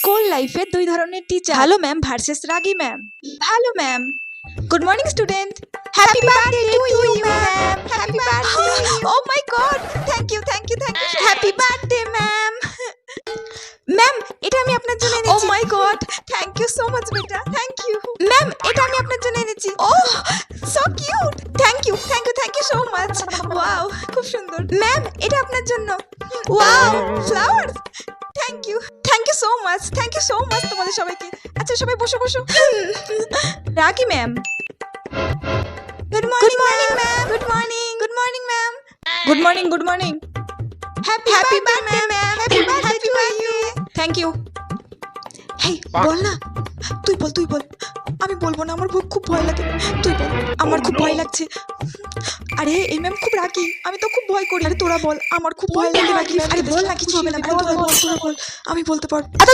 School লাইফে দুই ধরনের টিচার, ভালো ম্যাম ভার্সেস রাগী ম্যাম। ভালো ma'am, good morning student, happy birthday to you ma'am, happy birthday. Oh my god, thank you thank you thank you, happy birthday ma'am. Ma'am, এটা আমি আপনার জন্য এনেছি। Oh my god, thank you so much বেটা, thank you. Ma'am, এটা আমি আপনার জন্য এনেছি। Oh so cute, thank you thank you thank you so much. Wow, খুব সুন্দর। ম্যাম, এটা আপনার জন্য। Wow, flowers. Thank you so much, thank you so much তোমাদের সবাইকে। আচ্ছা সবাই বসো বসো। Raki ma'am, good morning ma'am, good morning ma'am, good morning. Happy birthday ma'am, happy birthday to you. Thank you. Hey বল না, তুই বল। আমি বলবো না, আমার খুব ভয় লাগে। তুই বল, আমার খুব ভয় লাগছে। আরে এই ম্যাম খুব রাগী, আমি তো খুব ভয় করি। আরে তোরা বল, আমার খুব ভয় লাগে রাগী ম্যাম। আরে বল না, কিছু হবে না, তোরা বল। আমি বলতে পারবো। আচ্ছা